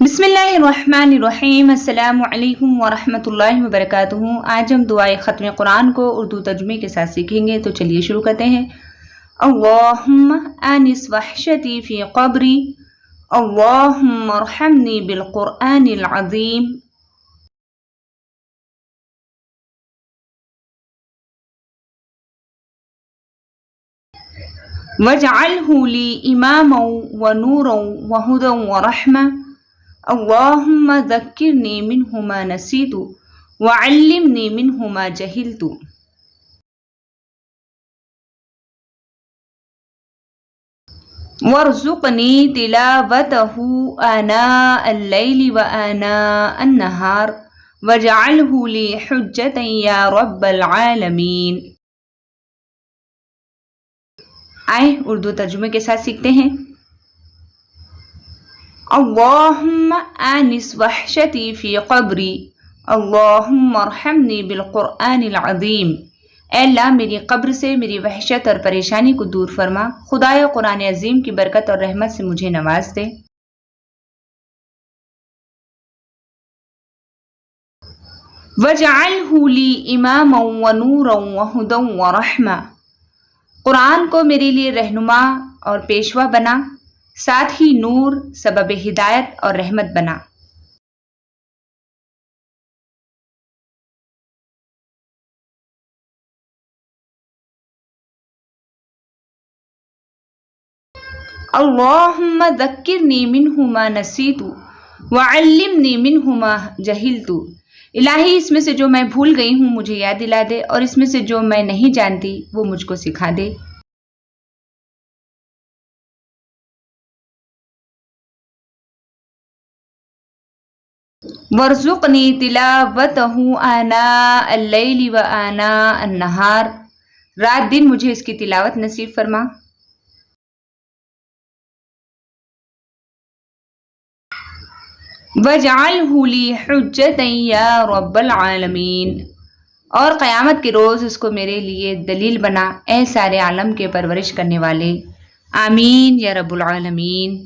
بسم اللہ الرحمن الرحیم۔ السلام علیکم ورحمۃ اللہ وبرکاتہ۔ آج ہم دعائے ختم قرآن کو اردو ترجمے کے ساتھ سیکھیں گے، تو چلیے شروع کرتے ہیں۔ اللہم آنس وحشتی فی قبری، اللہم ارحمنی بالقرآن العظیم۔ واجعلہ لی اماما ونورا وہدی ورحمہ، اللہم ذکرنی منہ ما نسیت وعلمنی منہ ما جہلت۔ وارزقنی تلاوتہ آناء اللیل وآناء النہار واجعلہ لی حجۃ یا رب العالمین۔ آئے اردو ترجمے کے ساتھ سیکھتے ہیں۔ اللہم آنس وحشتی فی قبری، اللہم ارحمنی بالقرآن العظیم۔ اے اللہ میری قبر سے میری وحشت اور پریشانی کو دور فرما، خدایا قرآن عظیم کی برکت اور رحمت سے مجھے نواز دے۔ وَاجْعَلْهُ لِي إِمَامًا وَنُورًا وَهُدًى وَرَحْمَةً، قرآن کو میرے لیے رہنما اور پیشوا بنا، ساتھ ہی نور، سبب ہدایت اور رحمت بنا۔ اللہم ذکرنی منہ ما نسیت وعلمنی منہ ما جہلت، الہی اس میں سے جو میں بھول گئی ہوں مجھے یاد دلا دے، اور اس میں سے جو میں نہیں جانتی وہ مجھ کو سکھا دے۔ وارزقنی تلاوتہ آناء اللیل وآناء النہار، رات دن مجھے اس کی تلاوت نصیب فرما۔ واجعلہ لی حجۃ یا رب العالمین، اور قیامت کے روز اس کو میرے لیے دلیل بنا، اے سارے عالم کے پرورش کرنے والے، آمین یا رب العالمین۔